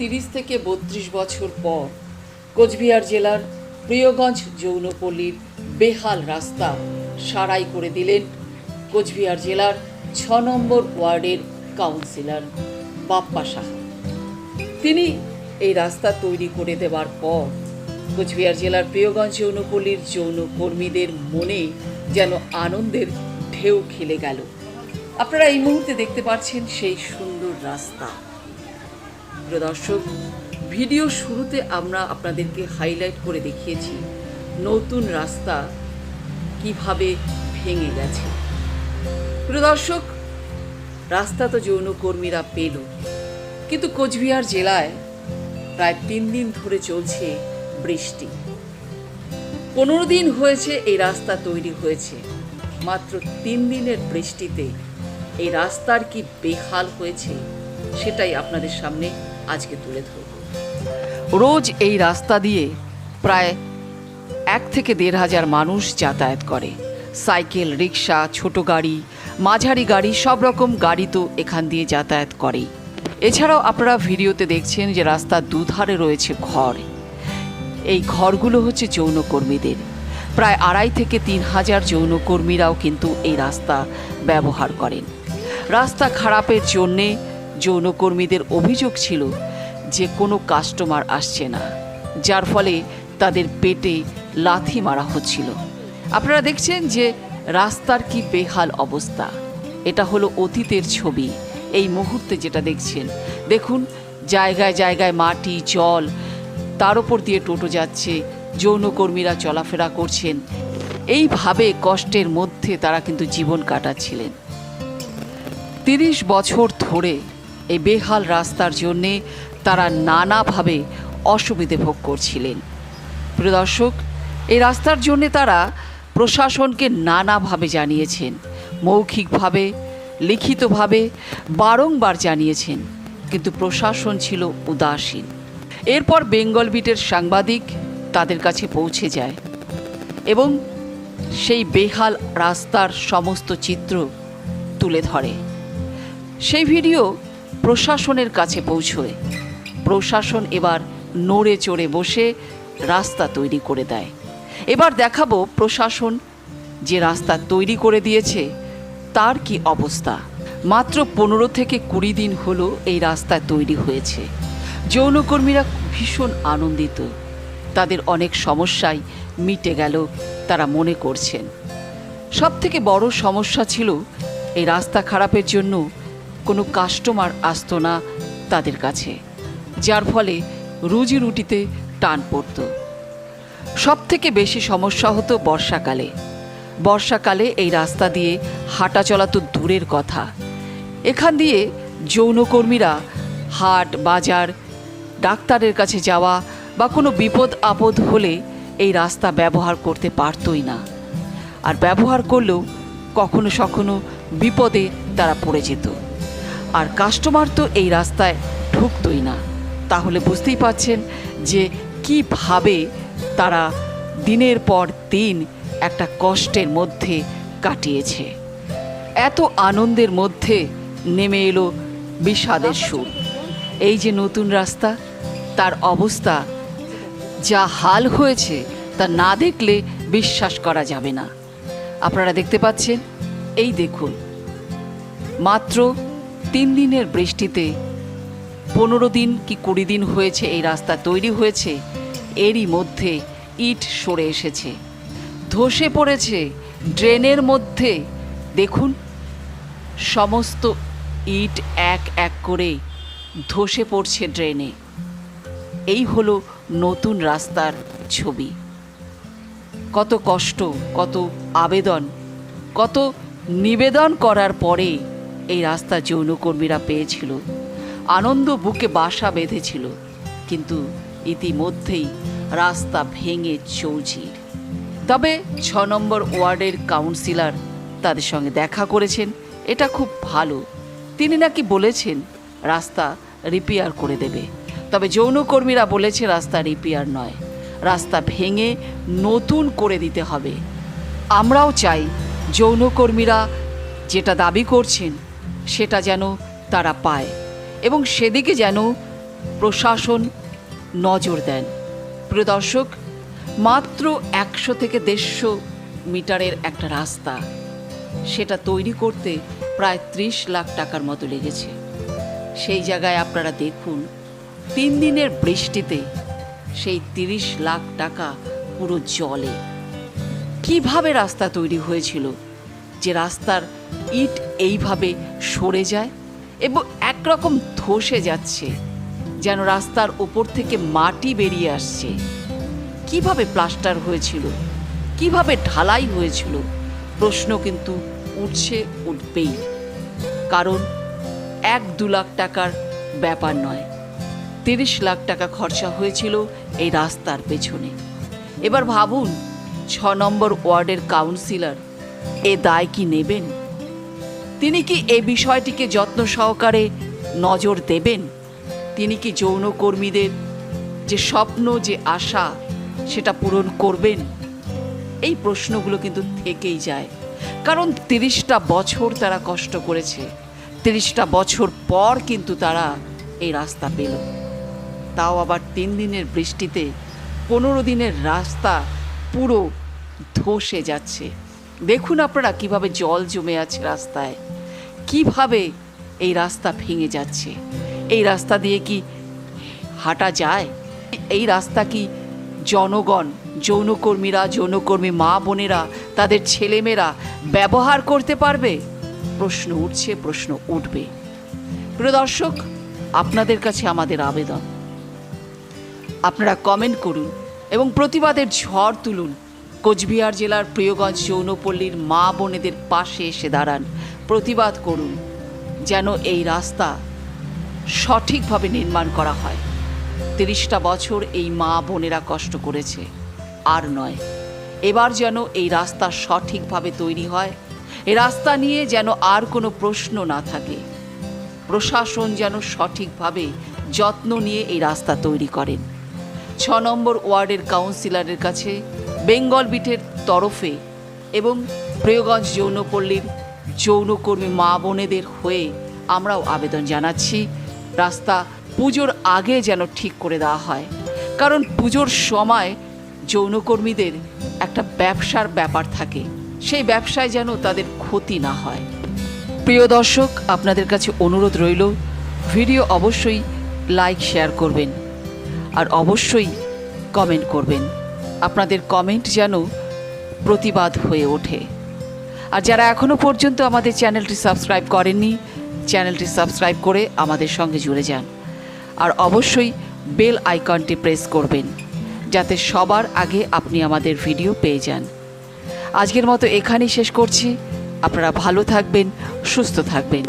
30 থেকে 32 বছর পর কোচবিহার জেলার প্রিয়গঞ্জ যৌনপল্লীর বেহাল রাস্তা সারাই করে দিলেন কোচবিহার জেলার 6 নম্বর ওয়ার্ডের কাউন্সিলর বাপ্পা সাহা। তিনি এই রাস্তা তৈরি করে দেওয়ার পর কোচবিহার জেলার প্রিয়গঞ্জ যৌনপল্লীর যৌন কর্মীদের মনে যেন আনন্দের ঢেউ খেলে গেল। আপনারা এই মুহূর্তে দেখতে পাচ্ছেন সেই সুন্দর রাস্তা। প্রিয় দর্শক, ভিডিও শুরুতে আমরা আপনাদেরকে হাইলাইট করে দেখিয়েছি নতুন রাস্তা কিভাবে ভেঙে গেছে। প্রিয় দর্শক, রাস্তা তো যৌনকর্মীরা পেল, কিন্তু কোচবিহার জেলায় প্রায় 3 দিন ধরে চলছে বৃষ্টি। 15 দিন হয়েছে এই রাস্তা তৈরি হয়েছে, মাত্র 3 দিনের বৃষ্টিতে এই রাস্তার কি বেহাল হয়েছে সেটাই আপনাদের সামনে আজকে তুলে ধরব। রোজ এই রাস্তা দিয়ে প্রায় 1 থেকে 1,500 মানুষ যাতায়াত করে। সাইকেল, রিক্সা, ছোট গাড়ি, মাঝারি গাড়ি, সব রকম গাড়ি তো এখান দিয়ে যাতায়াত করে। এছাড়াও আপনারা ভিডিওতে দেখছেন যে রাস্তার দুধারে রয়েছে ঘর। এই ঘরগুলো হচ্ছে যৌনকর্মীদের। প্রায় 2,500 থেকে 3,000 যৌনকর্মীরাও কিন্তু এই রাস্তা ব্যবহার করেন। রাস্তা খারাপের জন্যে যৌনকর্মীদের অভিযোগ ছিল যে কোনো কাস্টমার আসছে না, যার ফলে তাদের পেটে লাথি মারা হচ্ছিল। আপনারা দেখছেন যে রাস্তার কি বেহাল অবস্থা। এটা হলো অতীতের ছবি। এই মুহূর্তে যেটা দেখছেন, দেখুন জায়গায় জায়গায় মাটি, জল, তার উপর দিয়ে টোটো যাচ্ছে, যৌনকর্মীরা চলাফেরা করছেন। এইভাবে কষ্টের মধ্যে তারা কিন্তু জীবন কাটাচ্ছিলেন। 30 বছর ধরে এই বেহাল রাস্তার জন্যে তারা নানাভাবে অসুবিধে ভোগ করছিলেন। প্রিয় দর্শক, এই রাস্তার জন্যে তারা প্রশাসনকে নানাভাবে জানিয়েছেন, মৌখিকভাবে, লিখিতভাবে বারংবার জানিয়েছেন, কিন্তু প্রশাসন ছিল উদাসীন। এরপর বেঙ্গল বিটের সাংবাদিক তাদের কাছে পৌঁছে যায় এবং সেই বেহাল রাস্তার সমস্ত চিত্র তুলে ধরে। সেই ভিডিও প্রশাসনের কাছে পৌঁছয়। প্রশাসন এবার নড়ে চড়ে বসে রাস্তা তৈরি করে দেয়। এবার দেখাবো প্রশাসন যে রাস্তা তৈরি করে দিয়েছে তার কি অবস্থা। মাত্র 15 থেকে 20 দিন হলো এই রাস্তা তৈরি হয়েছে। যৌনকর্মীরা ভীষণ আনন্দিত, তাদের অনেক সমস্যাই মিটে গেল তারা মনে করছেন। সবথেকে বড় সমস্যা ছিল এই রাস্তা খারাপের জন্য কোনো কাস্টমার আসতো না তাদের কাছে, যার ফলে রুজি রুটিতে টান পড়ত। সবথেকে বেশি সমস্যা হতো বর্ষাকালে। বর্ষাকালে এই রাস্তা দিয়ে হাঁটা চলা তো দূরের কথা, এখান দিয়ে যৌনকর্মীরা হাট, বাজার, ডাক্তারের কাছে যাওয়া বা কোনো বিপদ আপদ হলে এই রাস্তা ব্যবহার করতে পারতই না। আর ব্যবহার করলেও কখনো কখনো বিপদে তারা পড়ে যেত। আর কাস্টমার তো এই রাস্তায় ঢুকতই না। তাহলে বুঝতেই পারছেন যে কিভাবে তারা দিনের পর দিন একটা কষ্টের মধ্যে কাটিয়েছে। এত আনন্দের মধ্যে নেমে এলো বিষাদের সুর। এই যে নতুন রাস্তা, তার অবস্থা যা হাল হয়েছে তা না দেখলে বিশ্বাস করা যাবে না। আপনারা দেখতে পাচ্ছেন, এই দেখুন, মাত্র 3 দিনের বৃষ্টিতে 15 দিন কি 20 দিন হয়েছে এই রাস্তা তৈরি হয়েছে, এরই মধ্যে ইট সরে এসেছে, ধসে পড়েছে ড্রেনের মধ্যে। দেখুন, সমস্ত ইট এক এক করে ধসে পড়ছে ড্রেনে। এই হলো নতুন রাস্তার ছবি। কত কষ্ট, কত আবেদন, কত নিবেদন করার পরে এই রাস্তা যৌনকর্মীরা পেয়েছিল। আনন্দ বুকে বাসা বেঁধেছিল, কিন্তু ইতিমধ্যেই রাস্তা ভেঙে চৌচির। তবে 6 নম্বর ওয়ার্ডের কাউন্সিলর তাদের সঙ্গে দেখা করেছেন, এটা খুব ভালো। তিনি নাকি বলেছেন রাস্তা রিপেয়ার করে দেবে। তবে যৌনকর্মীরা বলেছে রাস্তা রিপেয়ার নয়, রাস্তা ভেঙে নতুন করে দিতে হবে। আমরাও চাই যৌনকর্মীরা যেটা দাবি করছেন সেটা যেন তারা পায় এবং সেদিকে যেন প্রশাসন নজর দেন। প্রিয় দর্শক, মাত্র 100 থেকে 150 মিটারের একটা রাস্তা, সেটা তৈরি করতে প্রায় 30 লাখ টাকার মতো লেগেছে। সেই জায়গায় আপনারা দেখুন 3 দিনের বৃষ্টিতে সেই 30 লাখ টাকা পুরো জলে। কিভাবে রাস্তা তৈরি হয়েছিল যে রাস্তার ইট এইভাবে সরে যায় এবং একরকম ধসে যাচ্ছে, যেন রাস্তার ওপর থেকে মাটি বেরিয়ে আসছে। কিভাবে প্লাস্টার হয়েছিল, কিভাবে ঢালাই হয়েছিল, প্রশ্ন কিন্তু উঠবেই। কারণ 1-2 লাখ টাকার ব্যাপার নয়, 30 লাখ টাকা খরচা হয়েছিল এই রাস্তার পেছনে। এবার ভাবুন, 6 নম্বর ওয়ার্ডের কাউন্সিলর এ দায় কি নেবেন? তিনি কি এই বিষয়টিকে যত্ন সহকারে নজর দেবেন? তিনি কি যৌনকর্মীদের যে স্বপ্ন, যে আশা, সেটা পূরণ করবেন? এই প্রশ্নগুলো কিন্তু থেকেই যায়। কারণ 30টা বছর তারা কষ্ট করেছে, 30টা বছর পর কিন্তু তারা এই রাস্তা পেল, তাও আবার 3 দিনের বৃষ্টিতে। 15 দিনের রাস্তা পুরো ধসে যাচ্ছে। দেখুন আপনারা কিভাবে জল জমে আছে রাস্তায়, কিভাবে এই রাস্তা ভেঙে যাচ্ছে। এই রাস্তা দিয়ে কি হাঁটা যায়? এই রাস্তা কি জনগণ, যৌনকর্মীরা, যৌনকর্মী মা বোনেরা, তাদের ছেলেমেয়েরা ব্যবহার করতে পারবে? প্রশ্ন উঠছে, প্রশ্ন উঠবে। প্রিয় দর্শক, আপনাদের কাছে আমাদের আবেদন, আপনারা কমেন্ট করুন এবং প্রতিবাদের ঝড় তুলুন। কোচবিহার জেলার প্রিয়গঞ্জ যৌনপল্লীর মা বোনেদের পাশে এসে দাঁড়ান, প্রতিবাদ করুন যেন এই রাস্তা সঠিকভাবে নির্মাণ করা হয়। 30টা বছর এই মা বোনেরা কষ্ট করেছে, আর নয়। এবার যেন এই রাস্তা সঠিকভাবে তৈরি হয়, এই রাস্তা নিয়ে যেন আর কোনো প্রশ্ন না থাকে। প্রশাসন যেন সঠিকভাবে যত্ন নিয়ে এই রাস্তা তৈরি করেন। 6 নম্বর ওয়ার্ডের কাউন্সিলরের কাছে বেঙ্গল বিটের তরফে এবং প্রিয়গঞ্জ যৌনপল্লীর যৌনকর্মী মা বোনেদের হয়ে আমরাও আবেদন জানাচ্ছি, রাস্তা পুজোর আগে যেন ঠিক করে দেওয়া হয়। কারণ পুজোর সময় যৌনকর্মীদের একটা ব্যবসার ব্যাপার থাকে, সেই ব্যবসায় যেন তাদের ক্ষতি না হয়। প্রিয় দর্শক, আপনাদের কাছে অনুরোধ রইল, ভিডিও অবশ্যই লাইক শেয়ার করবেন আর অবশ্যই কমেন্ট করবেন। আপনাদের কমেন্ট যেন প্রতিবাদ হয়ে ওঠে। আর যারা এখনও পর্যন্ত আমাদের চ্যানেলটি সাবস্ক্রাইব করেননি, চ্যানেলটি সাবস্ক্রাইব করে আমাদের সঙ্গে জুড়ে যান। আর অবশ্যই বেল আইকনটি প্রেস করবেন, যাতে সবার আগে আপনি আমাদের ভিডিও পেয়ে যান। আজকের মতো এখানেই শেষ করছি। আপনারা ভালো থাকবেন, সুস্থ থাকবেন।